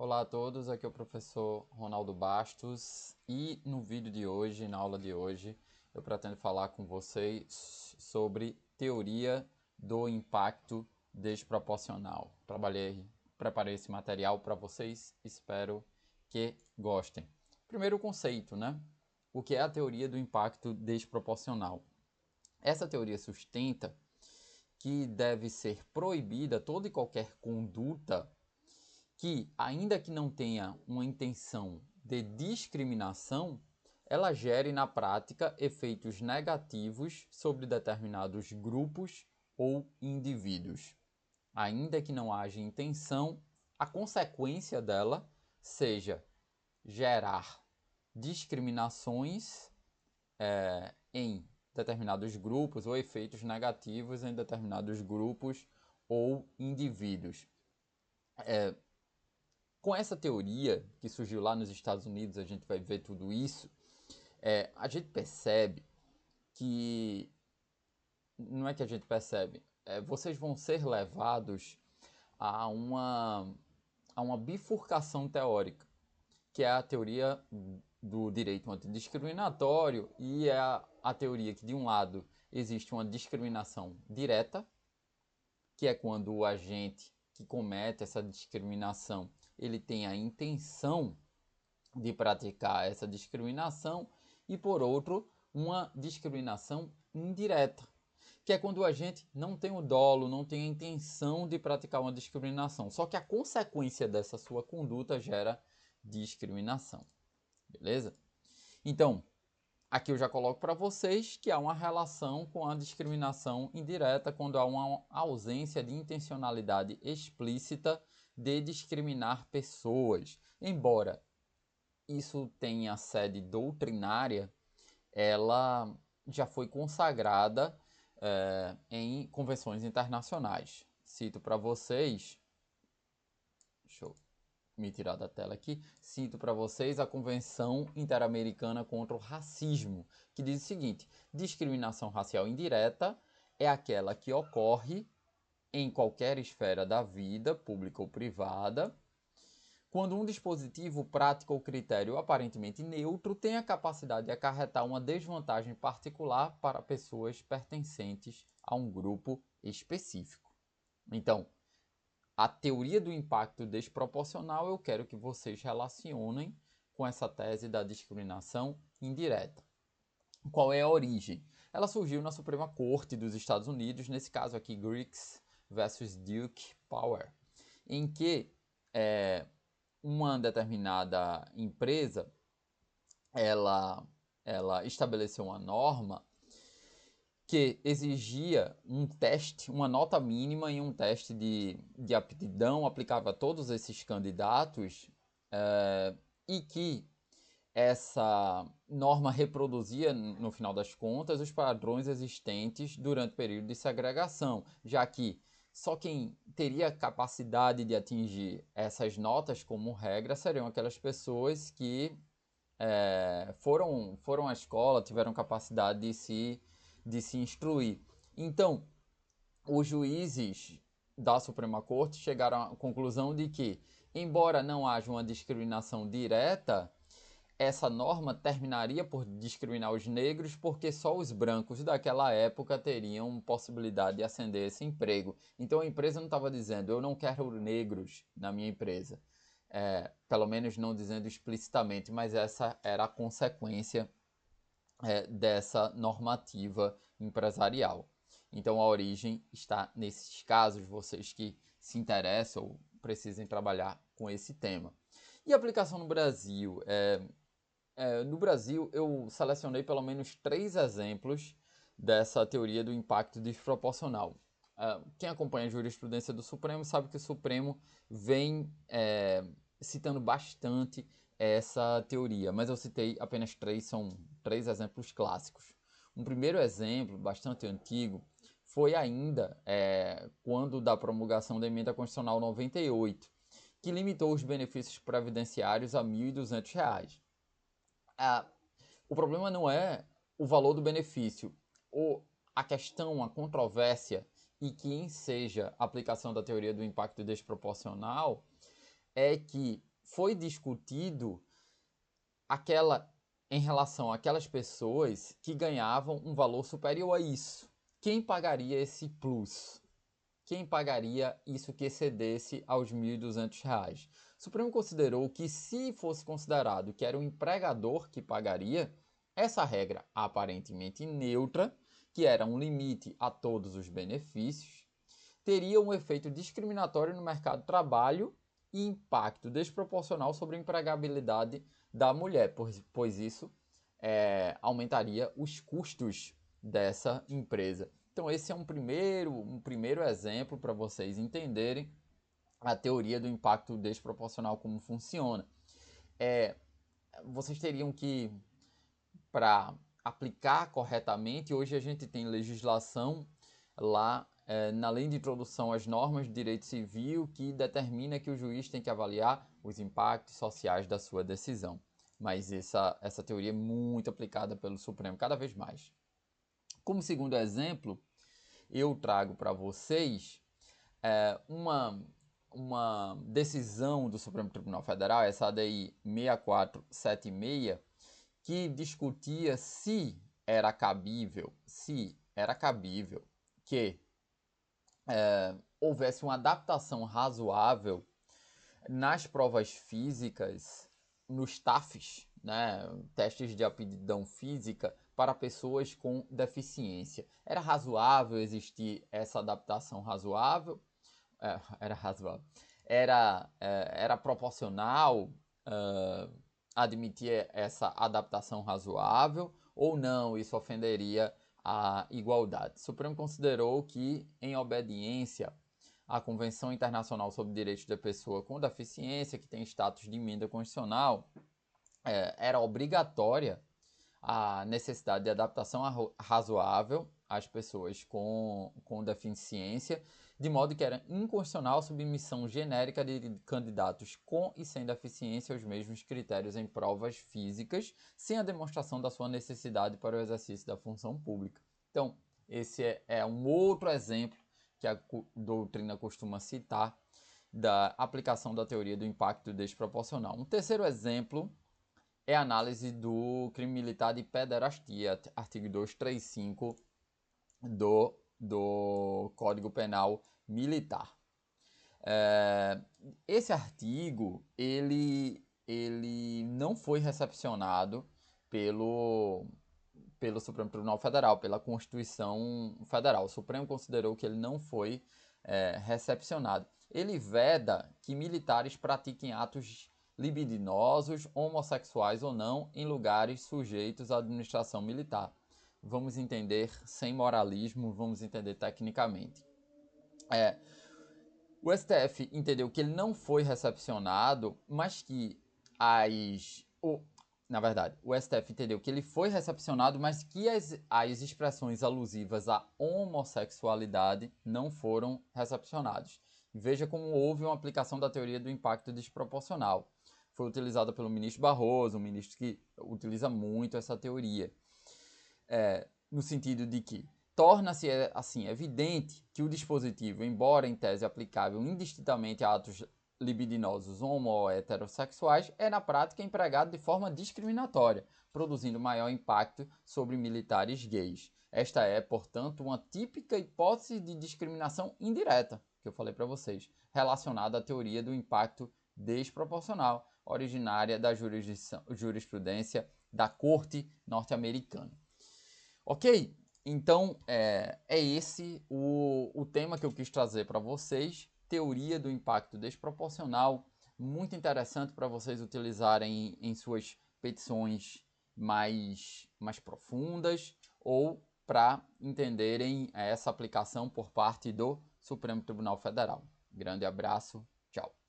Olá a todos, aqui é o professor Ronaldo Bastos e no vídeo de hoje, na aula de hoje, eu pretendo falar com vocês sobre teoria do impacto desproporcional. Preparei esse material para vocês, espero que gostem. Primeiro conceito, né? O que é a teoria do impacto desproporcional? Essa teoria sustenta que deve ser proibida toda e qualquer conduta que, ainda que não tenha uma intenção de discriminação, ela gere na prática efeitos negativos sobre determinados grupos ou indivíduos. Ainda que não haja intenção, a consequência dela seja gerar discriminações em determinados grupos ou efeitos negativos em determinados grupos ou indivíduos. Com essa teoria que surgiu lá nos Estados Unidos, a gente vai ver tudo isso, a gente percebe que, não é que a gente percebe, vocês vão ser levados a uma bifurcação teórica, que é a teoria do direito antidiscriminatório e é a teoria que, de um lado, existe uma discriminação direta, que é quando o agente que comete essa discriminação ele tem a intenção de praticar essa discriminação, e por outro, uma discriminação indireta, que é quando o agente não tem o dolo, não tem a intenção de praticar uma discriminação, só que a consequência dessa sua conduta gera discriminação. Beleza? Então, aqui eu já coloco para vocês que há uma relação com a discriminação indireta quando há uma ausência de intencionalidade explícita de discriminar pessoas. Embora isso tenha sede doutrinária, ela já foi consagrada em convenções internacionais. Cito para vocês, deixa eu me tirar da tela aqui, cito para vocês a Convenção Interamericana contra o Racismo, que diz o seguinte: discriminação racial indireta é aquela que ocorre em qualquer esfera da vida, pública ou privada, quando um dispositivo, prática ou critério aparentemente neutro tem a capacidade de acarretar uma desvantagem particular para pessoas pertencentes a um grupo específico. Então, a teoria do impacto desproporcional eu quero que vocês relacionem com essa tese da discriminação indireta. Qual é a origem? Ela surgiu na Suprema Corte dos Estados Unidos, nesse caso aqui, Griggs versus Duke Power, em que uma determinada empresa ela, ela estabeleceu uma norma que exigia um teste, uma nota mínima em um teste de aptidão, aplicava a todos esses candidatos, e que essa norma reproduzia, no final das contas, os padrões existentes durante o período de segregação, já que só quem teria capacidade de atingir essas notas como regra seriam aquelas pessoas que foram à escola, tiveram capacidade de se instruir. Então, os juízes da Suprema Corte chegaram à conclusão de que, embora não haja uma discriminação direta, essa norma terminaria por discriminar os negros porque só os brancos daquela época teriam possibilidade de ascender esse emprego. Então a empresa não estava dizendo, eu não quero negros na minha empresa. Pelo menos não dizendo explicitamente, mas essa era a consequência dessa normativa empresarial. Então a origem está nesses casos, vocês que se interessam ou precisem trabalhar com esse tema. E a aplicação no Brasil? No Brasil, eu selecionei pelo menos 3 exemplos dessa teoria do impacto desproporcional. Quem acompanha a jurisprudência do Supremo sabe que o Supremo vem citando bastante essa teoria, mas eu citei apenas 3, são 3 exemplos clássicos. Um primeiro exemplo, bastante antigo, foi ainda quando da promulgação da Emenda Constitucional 98, que limitou os benefícios previdenciários a R$ 1.200. O problema não é o valor do benefício, ou a questão, a controvérsia, e que seja a aplicação da teoria do impacto desproporcional, é que foi discutido em relação àquelas pessoas que ganhavam um valor superior a isso. Quem pagaria esse plus? Quem pagaria isso que excedesse aos R$ 1.200? O Supremo considerou que, se fosse considerado que era o empregador que pagaria, essa regra aparentemente neutra, que era um limite a todos os benefícios, teria um efeito discriminatório no mercado de trabalho e impacto desproporcional sobre a empregabilidade da mulher, pois isso aumentaria os custos dessa empresa. Então esse é um primeiro exemplo para vocês entenderem a teoria do impacto desproporcional, como funciona. Vocês teriam que, para aplicar corretamente, hoje a gente tem legislação lá na lei de introdução às normas de direito civil que determina que o juiz tem que avaliar os impactos sociais da sua decisão. Mas essa teoria é muito aplicada pelo Supremo cada vez mais. Como segundo exemplo, eu trago para vocês uma decisão do Supremo Tribunal Federal, essa daí 6476, que discutia se era cabível que houvesse uma adaptação razoável nas provas físicas, nos TAFs, né, testes de aptidão física, para pessoas com deficiência. Era razoável existir essa adaptação razoável? Era razoável. Era proporcional admitir essa adaptação razoável ou não? Isso ofenderia a igualdade. O Supremo considerou que, em obediência à Convenção Internacional sobre Direitos da Pessoa com Deficiência, que tem status de emenda constitucional, era obrigatória a necessidade de adaptação razoável às pessoas com deficiência, de modo que era inconstitucional a submissão genérica de candidatos com e sem deficiência aos mesmos critérios em provas físicas, sem a demonstração da sua necessidade para o exercício da função pública. Então, esse é um outro exemplo que a doutrina costuma citar da aplicação da teoria do impacto desproporcional. Um terceiro exemplo é a análise do crime militar de pederastia, artigo 235 do Código Penal Militar. Esse artigo, ele não foi recepcionado pelo Supremo Tribunal Federal, pela Constituição Federal. O Supremo considerou que ele não foi recepcionado. Ele veda que militares pratiquem atos libidinosos, homossexuais ou não, em lugares sujeitos à administração militar. Vamos entender sem moralismo, vamos entender tecnicamente. O STF entendeu que ele não foi recepcionado, mas que na verdade, o STF entendeu que ele foi recepcionado, mas que as expressões alusivas à homossexualidade não foram recepcionadas. Veja como houve uma aplicação da teoria do impacto desproporcional. Foi utilizada pelo ministro Barroso, um ministro que utiliza muito essa teoria, no sentido de que torna-se assim evidente que o dispositivo, embora em tese aplicável indistintamente a atos libidinosos homo ou heterossexuais, é na prática empregado de forma discriminatória, produzindo maior impacto sobre militares gays. Esta é, portanto, uma típica hipótese de discriminação indireta, que eu falei para vocês, relacionada à teoria do impacto desproporcional, originária da jurisprudência da Corte norte-americana. Ok? Então, é esse o tema que eu quis trazer para vocês, teoria do impacto desproporcional, muito interessante para vocês utilizarem em suas petições mais profundas ou para entenderem essa aplicação por parte do Supremo Tribunal Federal. Grande abraço.